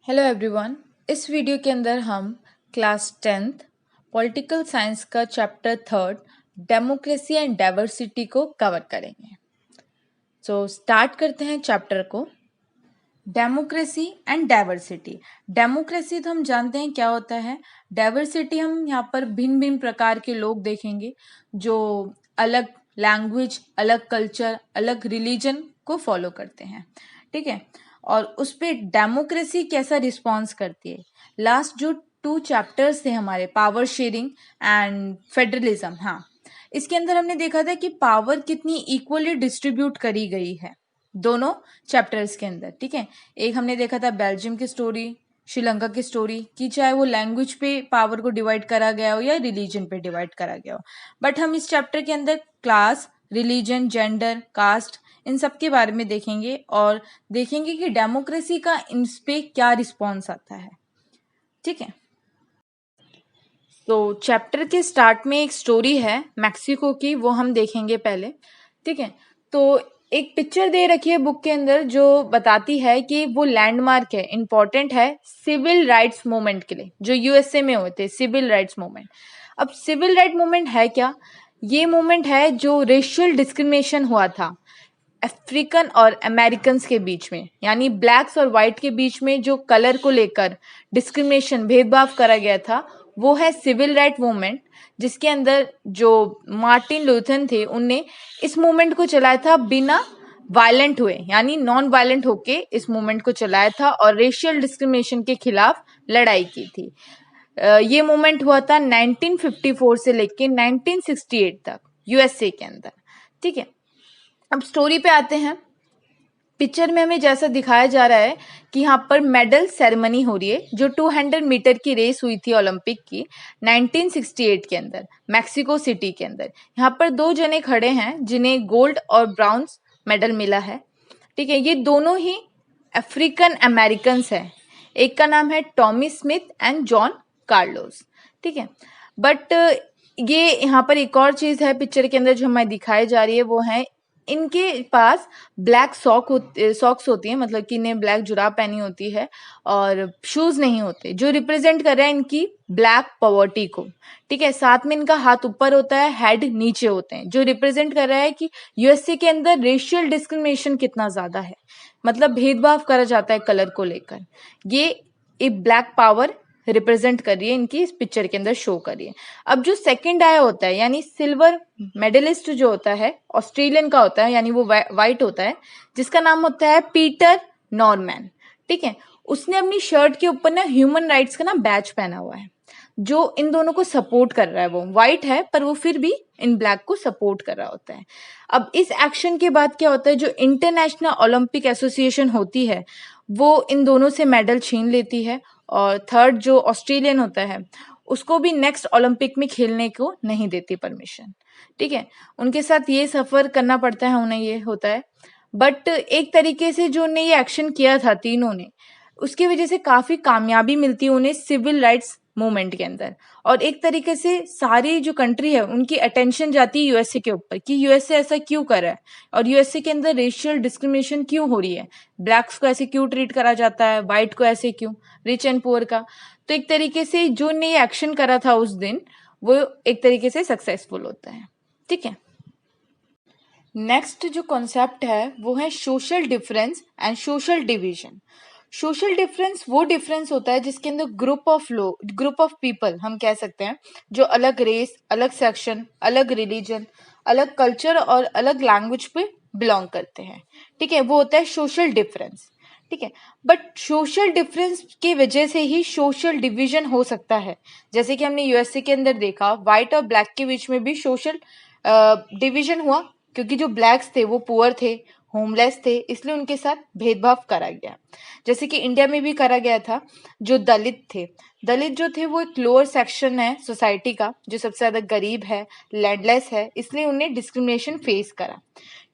Hello everyone. इस video के अंदर हम क्लास 10th पॉलिटिकल साइंस का चैप्टर 3 डेमोक्रेसी एंड डाइवर्सिटी को कवर करेंगे। स्टार्ट करते हैं चैप्टर को। Democracy and diversity. डेमोक्रेसी तो हम जानते हैं क्या होता है। डाइवर्सिटी हम यहाँ पर भिन्न भिन्न प्रकार के लोग देखेंगे जो अलग लैंग्वेज, अलग कल्चर, अलग रिलीजन को फॉलो करते हैं। ठीक है, और उस पे डेमोक्रेसी कैसा रिस्पॉन्स करती है। लास्ट जो 2 चैप्टर्स थे हमारे, पावर शेयरिंग एंड फेडरलिज्म, हाँ, इसके अंदर हमने देखा था कि पावर कितनी इक्वली डिस्ट्रीब्यूट करी गई है दोनों चैप्टर्स के अंदर। ठीक है, एक हमने देखा था बेल्जियम की स्टोरी, श्रीलंका की स्टोरी, कि चाहे वो लैंग्वेज पे पावर को डिवाइड करा गया हो या रिलीजन पे डिवाइड करा गया हो। बट हम इस चैप्टर के अंदर क्लास, रिलीजन, जेंडर, कास्ट, इन सब के बारे में देखेंगे और देखेंगे कि डेमोक्रेसी का इन पे क्या रिस्पॉन्स आता है। ठीक है, तो चैप्टर के स्टार्ट में एक स्टोरी है मैक्सिको की, वो हम देखेंगे पहले। ठीक है, तो एक पिक्चर दे रखी है बुक के अंदर जो बताती है कि वो लैंडमार्क है, इम्पोर्टेंट है सिविल राइट्स मूवमेंट के लिए, जो यूएसए में हुए थे सिविल राइट्स मूवमेंट। अब सिविल राइट मूवमेंट है क्या? ये मूवमेंट है जो रेशियल डिस्क्रिमिनेशन हुआ था अफ्रीकन और अमेरिकन्स के बीच में, यानी ब्लैक्स और वाइट के बीच में जो कलर को लेकर डिस्क्रिमिनेशन, भेदभाव करा गया था, वो है सिविल राइट मूवमेंट। जिसके अंदर जो मार्टिन लूथर थे, उनने इस मूवमेंट को चलाया था बिना वायलेंट हुए, यानी नॉन वायलेंट होके इस मूवमेंट को चलाया था और रेशियल डिस्क्रिमिनेशन के खिलाफ लड़ाई की थी। ये मूवमेंट हुआ था 1954 से लेके 1968 तक यूएसए के अंदर। ठीक है, अब स्टोरी पे आते हैं। पिक्चर में हमें जैसा दिखाया जा रहा है कि यहाँ पर मेडल सेरेमनी हो रही है, जो 200 मीटर की रेस हुई थी ओलंपिक की 1968 के अंदर मैक्सिको सिटी के अंदर। यहाँ पर 2 जने खड़े हैं जिन्हें गोल्ड और ब्राउन्स मेडल मिला है। ठीक है, ये दोनों ही अफ्रीकन अमेरिकन्स हैं। एक का नाम है Tommy Smith and John Carlos. ठीक है, बट ये यहाँ पर एक और चीज है पिक्चर के अंदर जो हमें दिखाई जा रही है, वो है इनके पास ब्लैक सॉक्स होती है, मतलब कि इन्हें ब्लैक जुराब पहनी होती है और शूज नहीं होते, जो रिप्रेजेंट कर रहा है इनकी ब्लैक पॉवर्टी को। ठीक है, साथ में इनका हाथ ऊपर होता है, हेड नीचे होते हैं, जो रिप्रेजेंट कर रहा है कि यूएसए के अंदर रेशियल डिस्क्रिमिनेशन कितना ज्यादा है, मतलब भेदभाव करा जाता है कलर को लेकर। ये एक ब्लैक पावर रिप्रेजेंट कर रही है, इनकी इस पिक्चर के अंदर शो कर रही है। अब जो सेकंड आया होता है, यानी सिल्वर मेडलिस्ट जो होता है, ऑस्ट्रेलियन का होता है, यानी वो वाइट होता है, जिसका नाम होता है पीटर नॉर्मैन। ठीक है, उसने अपनी शर्ट के ऊपर ना ह्यूमन राइट्स का ना बैच पहना हुआ है, जो इन दोनों को सपोर्ट कर रहा है। वो वाइट है पर वो फिर भी इन ब्लैक को सपोर्ट कर रहा होता है। अब इस एक्शन के बाद क्या होता है, जो इंटरनेशनल ओलंपिक एसोसिएशन होती है वो इन दोनों से मेडल छीन लेती है, और थर्ड जो ऑस्ट्रेलियन होता है उसको भी नेक्स्ट ओलंपिक में खेलने को नहीं देती परमिशन। ठीक है, उनके साथ ये सफर करना पड़ता है उन्हें, ये होता है। बट एक तरीके से जो उन्हें ये एक्शन किया था तीनों ने, उसकी वजह से काफी कामयाबी मिलती है उन्हें सिविल राइट्स मूवमेंट के अंदर। और एक तरीके से सारी जो कंट्री है उनकी अटेंशन जाती है यूएसए के ऊपर कि यूएसए ऐसा क्यों कर रहा है और यूएसए के अंदर रेशियल डिस्क्रिमिनेशन क्यों हो रही है, ब्लैक्स को ऐसे क्यों ट्रीट करा जाता है, व्हाइट को ऐसे क्यों, रिच एंड पुअर का। तो एक तरीके से जो ने ये एक्शन करा था उस दिन, वो एक तरीके से सक्सेसफुल होता है। ठीक है, नेक्स्ट जो कॉन्सेप्ट है वो है social difference and social division. Social difference वो डिफरेंस होता है जिसके अंदर ग्रुप ऑफ पीपल हम कह सकते हैं, जो अलग रेस, अलग सेक्शन, अलग रिलीजन, अलग कल्चर और अलग लैंग्वेज पे बिलोंग करते हैं। ठीक है, वो होता है सोशल डिफरेंस। ठीक है, बट सोशल डिफरेंस की वजह से ही सोशल डिवीजन हो सकता है। जैसे कि हमने यूएसए के अंदर देखा, व्हाइट और ब्लैक के बीच में भी सोशल डिवीजन हुआ, क्योंकि जो ब्लैक्स थे वो पुअर थे, होमलेस थे, इसलिए उनके साथ भेदभाव करा गया। जैसे कि इंडिया में भी करा गया था। जो दलित थे, दलित जो थे वो एक लोअर सेक्शन है सोसाइटी का, जो सबसे ज्यादा गरीब है, लैंडलेस है, इसलिए उन्हें डिस्क्रिमिनेशन फेस करा।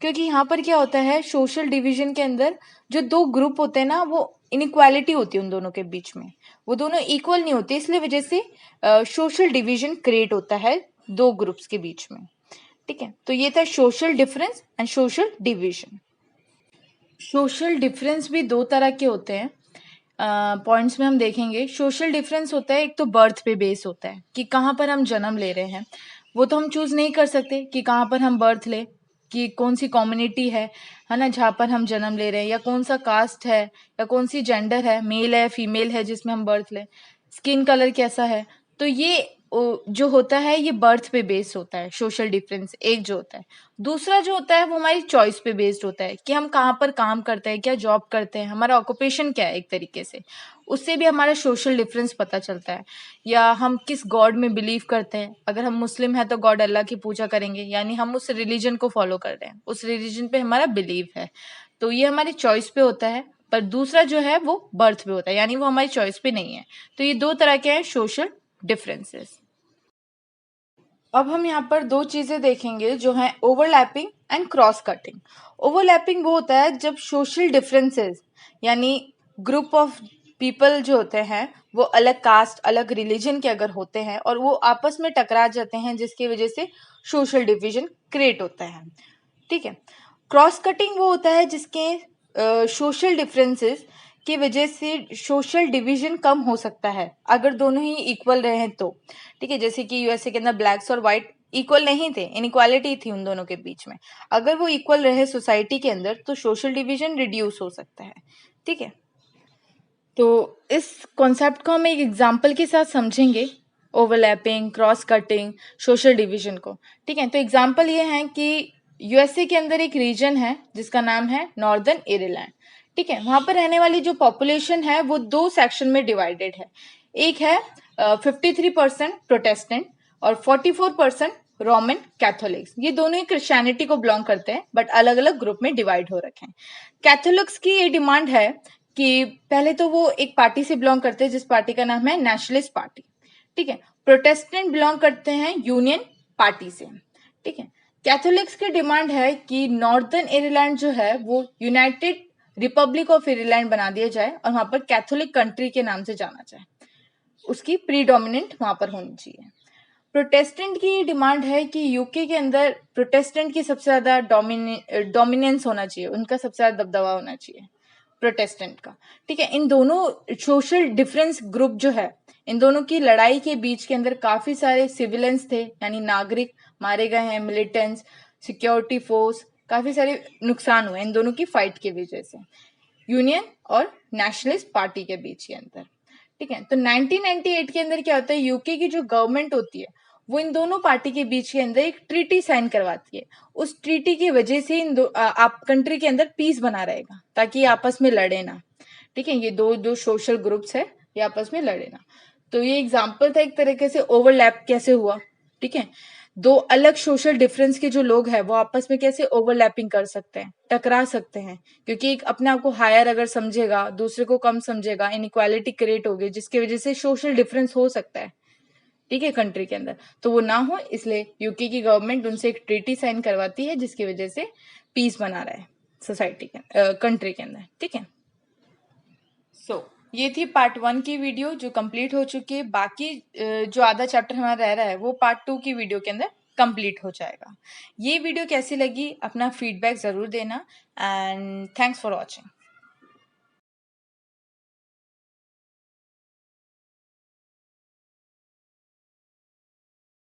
क्योंकि यहाँ पर क्या होता है, सोशल डिवीजन के अंदर जो 2 ग्रुप होते हैं ना, वो इनइक्वालिटी होती है उन दोनों के बीच में, वो दोनों इक्वल नहीं होते, इसलिए वजह से सोशल डिवीजन क्रिएट होता है 2 ग्रुप्स के बीच में। ठीक है, तो ये था social difference and social division. Social difference भी 2 तरह के होते हैं। पॉइंट्स में हम देखेंगे सोशल डिफरेंस होता है। एक तो बर्थ पे बेस होता है कि कहाँ पर हम जन्म ले रहे हैं, वो तो हम चूज नहीं कर सकते कि कहाँ पर हम बर्थ ले, कि कौन सी कम्युनिटी है ना, जहाँ पर हम जन्म ले रहे हैं, या कौन सा कास्ट है, या कौन सी जेंडर है, मेल है फीमेल है जिसमें हम बर्थ ले, स्किन कलर कैसा है। तो ये जो होता है ये बर्थ पे बेस्ड होता है सोशल डिफरेंस, एक जो होता है। दूसरा जो होता है वो हमारी चॉइस पे बेस्ड होता है कि हम कहाँ पर काम करते हैं, क्या जॉब करते हैं, हमारा ऑक्यूपेशन क्या है, एक तरीके से उससे भी हमारा सोशल डिफरेंस पता चलता है। या हम किस गॉड में बिलीव करते हैं, अगर हम मुस्लिम हैं तो गॉड अल्लाह की पूजा करेंगे, यानी हम उस रिलीजन को फॉलो कर रहे हैं, उस रिलीजन पे हमारा बिलीव है। तो ये हमारी चॉइस पे होता है। पर दूसरा जो है वो बर्थ पे होता है, यानी वो हमारी चॉइस पे नहीं है। तो ये दो तरह के हैं सोशल डिफरेंसेस। अब हम यहाँ पर दो चीजें देखेंगे जो हैं overlapping and cross cutting. Overlapping वो होता है जब सोशल डिफरेंसेस, यानी ग्रुप ऑफ पीपल जो होते हैं वो अलग कास्ट अलग रिलीजन के अगर होते हैं और वो आपस में टकरा जाते हैं, जिसकी वजह से सोशल डिविजन क्रिएट होता है। ठीक है। क्रॉस कटिंग वो होता है जिसके सोशल डिफरेंसेस की वजह से सोशल डिवीजन कम हो सकता है अगर दोनों ही इक्वल रहे तो। ठीक है, जैसे कि यूएसए के अंदर ब्लैक्स और वाइट इक्वल नहीं थे, इनइक्वालिटी थी उन दोनों के बीच में। अगर वो इक्वल रहे सोसाइटी के अंदर तो सोशल डिवीजन रिड्यूस हो सकता है। ठीक है, तो इस कॉन्सेप्ट को हम एक एग्जाम्पल के साथ समझेंगे, overlapping, cross cutting, social division को। ठीक है, तो एग्जाम्पल ये है कि यूएसए के अंदर एक रीजन है जिसका नाम है नॉर्दर्न आयरलैंड। ठीक है, वहां पर रहने वाली जो पॉपुलेशन है वो दो सेक्शन में डिवाइडेड है। एक है 53% प्रोटेस्टेंट और 44% रोमन कैथोलिक्स। ये दोनों ही क्रिश्चियनिटी को बिलोंग करते हैं बट अलग अलग ग्रुप में डिवाइड हो रखे हैं। कैथोलिक्स की ये डिमांड है कि पहले तो वो एक पार्टी से बिलोंग करते हैं जिस पार्टी का नाम है नेशनलिस्ट पार्टी। ठीक है, प्रोटेस्टेंट बिलोंग करते हैं यूनियन पार्टी से। ठीक है, कैथोलिक्स की डिमांड है कि नॉर्दर्न आयरलैंड जो है वो यूनाइटेड रिपब्लिक ऑफ आयरलैंड बना दिया जाए और वहां पर कैथोलिक कंट्री के नाम से जाना जाए, उसकी प्रीडोमिनेंट वहां पर होनी चाहिए। प्रोटेस्टेंट की डिमांड है कि यूके के अंदर प्रोटेस्टेंट की सबसे ज्यादा डोमिनेंस होना चाहिए, उनका सबसे ज्यादा दबदबा होना चाहिए प्रोटेस्टेंट का। ठीक है, इन दोनों सोशल डिफरेंस ग्रुप जो है, इन दोनों की लड़ाई के बीच के अंदर काफी सारे सिविलियंस थे, यानी नागरिक मारे गए हैं, मिलिटेंट्स, सिक्योरिटी फोर्स, काफी सारे नुकसान हुए इन दोनों की फाइट की वजह से, यूनियन और नेशनलिस्ट पार्टी के बीच के अंदर। ठीक है, तो 1998 के अंदर क्या होता है, यूके की जो गवर्नमेंट होती है वो इन दोनों पार्टी के बीच के अंदर एक ट्रीटी साइन करवाती है। उस ट्रीटी की वजह से आप कंट्री के अंदर पीस बना रहेगा ताकि ये आपस में लड़े ना। ठीक है, ये दो जो सोशल ग्रुप्स है ये आपस में लड़े ना। तो ये एग्जाम्पल था एक तरीके से ओवरलैप कैसे हुआ। ठीक है, दो अलग सोशल डिफरेंस के जो लोग हैं वो आपस में कैसे ओवरलैपिंग कर सकते हैं, टकरा सकते हैं, क्योंकि एक अपने आप को हायर अगर समझेगा दूसरे को कम समझेगा, इनइक्वालिटी क्रिएट होगी जिसकी वजह से सोशल डिफरेंस हो सकता है। ठीक है, कंट्री के अंदर तो वो ना हो, इसलिए यूके की गवर्नमेंट उनसे एक ट्रीटी साइन करवाती है जिसकी वजह से पीस बना रहा है सोसाइटी के कंट्री के अंदर। ठीक है, ये थी पार्ट 1 की वीडियो जो कंप्लीट हो चुकी है। बाकी जो आधा चैप्टर हमारा रह रहा है वो पार्ट 2 की वीडियो के अंदर कंप्लीट हो जाएगा। ये वीडियो कैसी लगी अपना फीडबैक जरूर देना, एंड थैंक्स फॉर वॉचिंग।